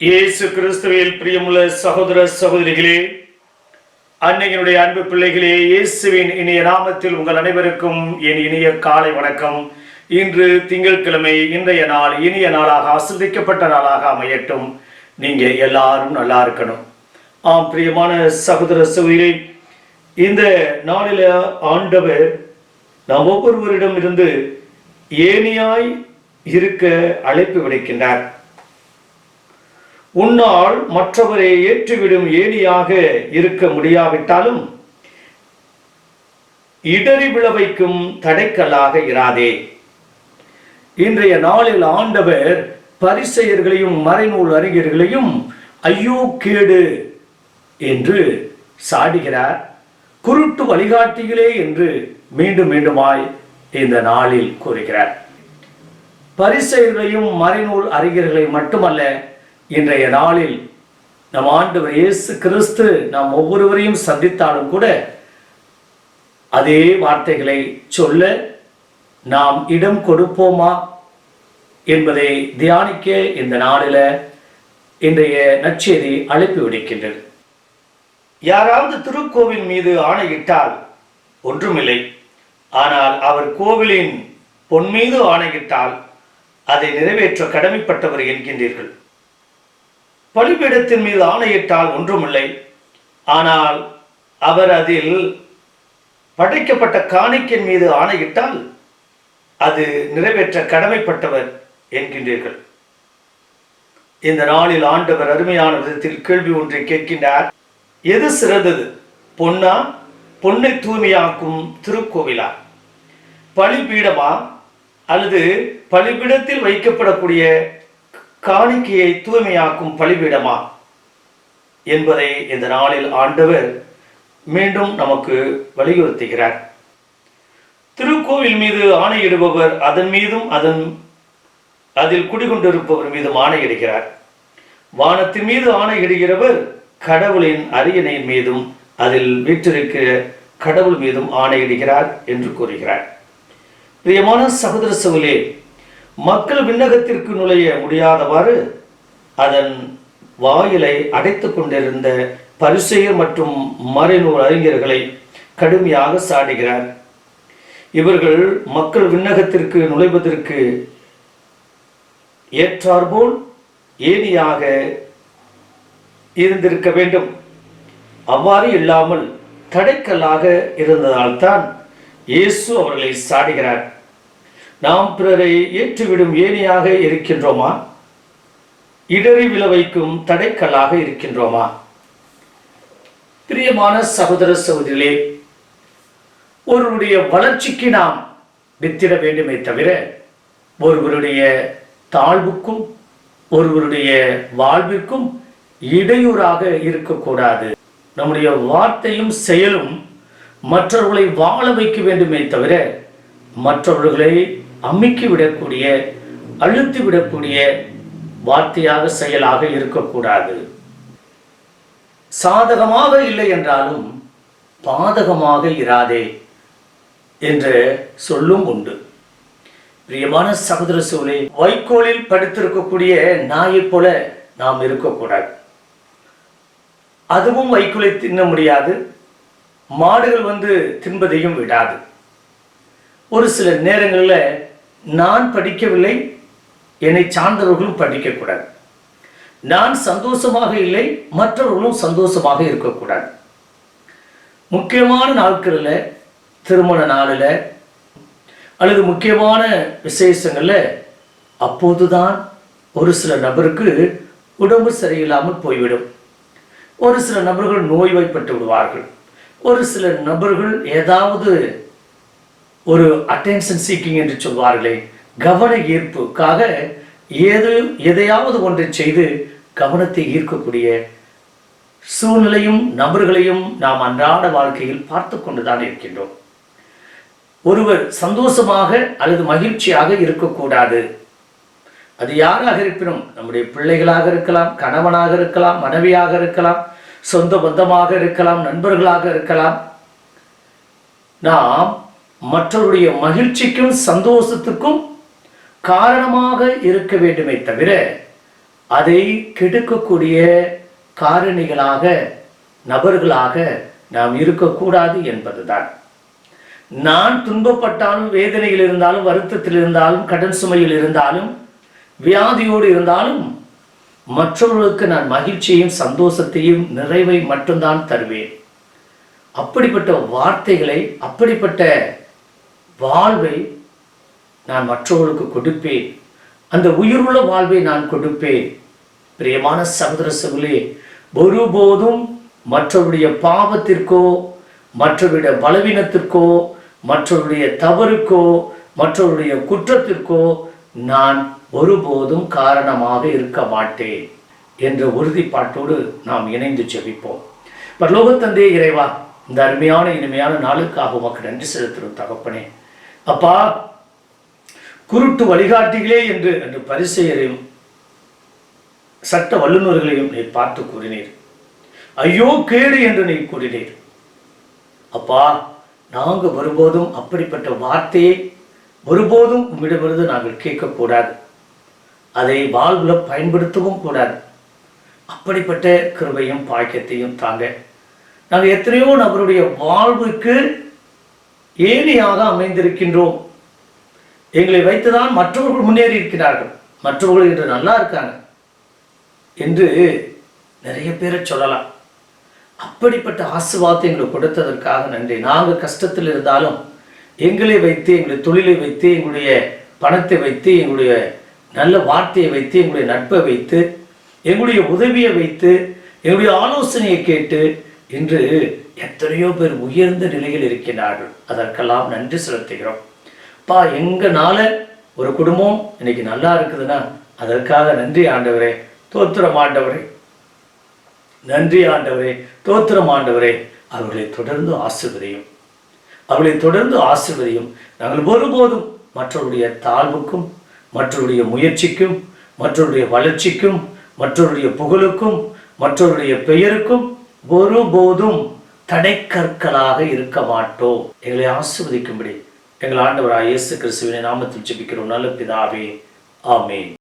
இயேசு கிறிஸ்துவில் பிரியமுள்ள சகோதர சகோதரிகளே, அன்னையினுடைய அன்பு பிள்ளைகளே, இயேசுவின் இனிய நாமத்தில் உங்கள் அனைவருக்கும் என் இனிய காலை வணக்கம். இன்று திங்கட்கிழமை. இன்றைய நாள் இனிய நாளாக, ஆசீர்வதிக்கப்பட்ட நாளாக அமையட்டும். நீங்க எல்லாரும் நல்லா இருக்கணும். பிரியமான சகோதர சகோதரிகளே, இந்த நாளில ஆண்டவர் நாம் ஒவ்வொருவரிடம் இருந்து ஏணியாய் இருக்க அழைப்பு விடுக்கின்றார். உன்னால் மற்றவரை ஏற்றிவிடும் ஏணியாக இருக்க முடியாவிட்டாலும் இடறி விழவைக்கும் தடைக்கல்லாக இராதே. இன்றைய நாளில் ஆண்டவர் பரிசேயர்களையும் மறைநூல் அறிஞர்களையும் ஐயோ கேடு என்று சாடுகிறார். குருட்டு வழிகாட்டிகளே என்று மீண்டும் மீண்டுமாய் இந்த நாளில் கூறுகிறார். பரிசேயர்களையும் மறைநூல் அறிஞர்களை மட்டுமல்ல, இன்றைய நாளில் நம் ஆண்டவர் இயேசு கிறிஸ்து நாம் ஒவ்வொருவரையும் சந்தித்தாலும் கூட அதே வார்த்தைகளை சொல்ல நாம் இடம் கொடுப்போமா என்பதை தியானிக்க இந்த நாளில் இன்றைய நற்செய்தி அழைப்பு விடுக்கின்றது. யாராவது திருக்கோவில் மீது ஆணையிட்டால் ஒன்றுமில்லை, ஆனால் அவர் கோவிலின் பொன் மீது ஆணையிட்டால் அதை நிறைவேற்ற கடமைப்பட்டவர் என்கின்றீர்கள். பலிபீடத்தின் மீது ஆணையிட்டால் ஒன்றுமில்லை, ஆனால் அவர் அதில் படைக்கப்பட்ட காணிக்கையின் மீது ஆணையிட்டால் அது நிறைவேற்ற கடமைப்பட்டவர் என்கின்றீர்கள். இந்த நாளில் ஆண்டவர் அருமையான விதத்தில் கேள்வி ஒன்றை கேட்கின்றார். எது சிறந்தது? பொன்னா, பொன்னை தூய்மையாக்கும் திருக்கோவிலா? பலிபீடமா, அல்லது பலிபீடத்தில் வைக்கப்படக்கூடிய காணிக்கையை தூய்மையாக்கும் பலிபீடமா என்பதை இந்த நாளில் ஆண்டவர் மீண்டும் நமக்கு வலியுறுத்துகிறார். திருக்கோவில் மீது ஆணையிடுபவர் அதன் மீதும் அதில் குடிகொண்டிருப்பவர் மீதும் ஆணையிடுகிறார். வானத்தின் மீது ஆணையிடுகிறவர் கடவுளின் அரியணையின் மீதும் அதில் வீற்றிருக்கிற கடவுள் மீதும் ஆணையிடுகிறார் என்று கூறுகிறார். பிரியமான சகோதர சகோதரிகளே, மக்கள் விண்ணகத்திற்கு நுழைய முடியாதவாறு அதன் வாயிலை அடைத்துக் கொண்டிருந்த பரிசேயர் மற்றும் மறைநூல் அறிஞர்களை கடுமையாக சாடுகிறார். இவர்கள் மக்கள் விண்ணகத்திற்கு நுழைவதற்கு ஏற்றாற்போல் ஏணியாக இருந்திருக்க வேண்டும். அவ்வாறு இல்லாமல் தடைக்கல்லாக இருந்ததால்தான் இயேசு அவர்களை சாடுகிறார். நாம் பிறரை ஏற்றிவிடும் ஏணியாக இருக்கின்றோமா? இடறி விழவைக்கும் தடைக்கல்லாக இருக்கின்றோமா? பிரியமான சகோதர சகோதரிகளே, ஒருவருடைய வளர்ச்சிக்கு நாம் வித்திட வேண்டுமே தவிர ஒருவருடைய தாழ்வுக்கும் ஒருவருடைய வாழ்விற்கும் இடையூறாக இருக்கக்கூடாது. நம்முடைய வார்த்தையும் செயலும் மற்றவர்களை வாழ வைக்க வேண்டுமே தவிர மற்றவர்களை அமுக்கி விடக்கூடிய, அழுத்தி விடக்கூடிய வார்த்தையாக செயலாக இருக்கக்கூடாது. சாதகமாக இல்லை என்றாலும் பாதகமாக இராதே என்ற சொல்லும் உண்டு. பிரியமான சகோதர சகோதரிகளே, வைக்கோலில் படுத்திருக்கக்கூடிய நாயை போல நாம் இருக்கக்கூடாது. அதுவும் வைக்கோலை தின்ன முடியாது, மாடுகள் வந்து தின்பதையும் விடாது. ஒரு சில நேரங்களில் நான் படிக்கவில்லை, என்னை சார்ந்தவர்களும் படிக்கக்கூடாது. நான் சந்தோஷமாக இல்லை, மற்றவர்களும் சந்தோஷமாக இருக்கக்கூடாது. முக்கியமான நாட்களில், திருமண நாளில் அல்லது முக்கியமான விசேஷங்களில் அப்போதுதான் ஒரு சில நபருக்கு உடம்பு சரியில்லாமல் போய்விடும். ஒரு சில நபர்கள் நோய்வாய்ப்பட்டு விடுவார்கள். ஒரு சில நபர்கள் ஏதாவது ஒரு அட்டென்ஷன் சீக்கிங் என்று சொல்வார்களே, கவன ஈர்ப்புக்காக எதையாவது ஒன்றை செய்து கவனத்தை ஈர்க்கக்கூடிய சூழ்நிலையும் நபர்களையும் நாம் அன்றாட வாழ்க்கையில் பார்த்து கொண்டுதான் இருக்கின்றோம். ஒருவர் சந்தோஷமாக அல்லது மகிழ்ச்சியாக இருக்கக்கூடாது. அது யாராக இருப்பினும், நம்முடைய பிள்ளைகளாக இருக்கலாம், கணவனாக இருக்கலாம், மனைவியாக இருக்கலாம், சொந்த பந்தமாக இருக்கலாம், நண்பர்களாக இருக்கலாம். நாம் மற்றவருடைய மகிழ்ச்சிக்கும் சந்தோஷத்துக்கும் காரணமாக இருக்க வேண்டுமே தவிர அதை கெடுக்கக்கூடிய காரணிகளாக, நபர்களாக நாம் இருக்கக்கூடாது என்பதுதான். நான் துன்பப்பட்டாலும், வேதனையில் இருந்தாலும், வருத்தத்தில் இருந்தாலும், கடன் சுமையில் இருந்தாலும், வியாதியோடு இருந்தாலும் மற்றவர்களுக்கு நான் மகிழ்ச்சியையும் சந்தோஷத்தையும் நிறைவை மட்டும்தான் தருவேன். அப்படிப்பட்ட வார்த்தைகளை, அப்படிப்பட்ட வாழ்வை நான் மற்றவர்களுக்கு கொடுப்பேன். அந்த உயிருள்ள வாழ்வை நான் கொடுப்பேன். பிரியமான சகோதர சகோதரிகளே, ஒருபோதும் மற்றவருடைய பாவத்திற்கோ, மற்றவருடைய பலவீனத்திற்கோ, மற்றவருடைய தவறுக்கோ, மற்றவருடைய குற்றத்திற்கோ நான் ஒருபோதும் காரணமாக இருக்க மாட்டேன் என்ற உறுதிப்பாட்டோடு நாம் இணைந்து ஜெபிப்போம். பரலோகத்தந்தை இறைவா, இந்த அருமையான இனிமையான நாளுக்காக உமக்கு நன்றி செலுத்துகிறோம் தகப்பனே. அப்பா, குருட்டு வழிகாட்டிகளே என்று பரிசேயரையும் சட்ட வல்லுநர்களையும் நீ பார்த்து கூறினீர். ஐயோ கேடு என்று நீ கூறினீர். அப்பா, நாங்கள் ஒருபோதும் அப்படிப்பட்ட வார்த்தையை ஒருபோதும் உம்மிடமிருந்து நாங்கள் கேட்கக்கூடாது. அதை வாழ்வுல பயன்படுத்தவும் கூடாது. அப்படிப்பட்ட கிருபையும் பாக்கியத்தையும் தாங்க. நாங்கள் எத்தனையோ நபருடைய வாழ்வுக்கு ஏணியாக அமைந்திருக்கின்றோம். எங்களை வைத்துதான் மற்றவர்கள் முன்னேறி இருக்கிறார்கள், மற்றவர்கள் இன்று நல்லா இருக்காங்க என்று நிறைய பேரை சொல்லலாம். அப்படிப்பட்ட ஆசீர்வாதத்தை எங்களுக்கு கொடுத்ததற்காக நன்றி. நாங்கள் கஷ்டத்தில் இருந்தாலும் எங்களை வைத்து, எங்களுடைய தொழிலை வைத்து, எங்களுடைய பணத்தை வைத்து, எங்களுடைய நல்ல வார்த்தையை வைத்து, எங்களுடைய நட்பை வைத்து, எங்களுடைய உதவியை வைத்து, எங்களுடைய ஆலோசனையை கேட்டு இன்று எத்தனையோ பேர் உயர்ந்த நிலையில் இருக்கிறார்கள். அதற்கெல்லாம் நன்றி செலுத்துகிறோம். பா, எங்கனால ஒரு குடும்பம் இன்னைக்கு நல்லா இருக்குதுன்னா அதற்காக நன்றி ஆண்டவரே, தோத்திரம் ஆண்டவரே, நன்றி ஆண்டவரே, தோத்திரம் ஆண்டவரே. அவர்களை தொடர்ந்து ஆசீர்வதியும், அவர்களை தொடர்ந்து ஆசீர்வதியும். நாங்கள் ஒருபோதும் மற்றவருடைய தாழ்வுக்கும், மற்றவருடைய முயற்சிக்கும், மற்றவருடைய வளர்ச்சிக்கும், மற்றவருடைய புகழுக்கும், மற்றவருடைய பெயருக்கும் ஒருபோதும் தடைக்கற்களாக இருக்க மாட்டோம். எங்களை ஆசீர்வதிக்கும்படி எங்கள் ஆண்டவராகிய இயேசு கிறிஸ்துவின் நாமத்தில் ஜெபிக்கிறோம் நல்ல பிதாவே, ஆமென்.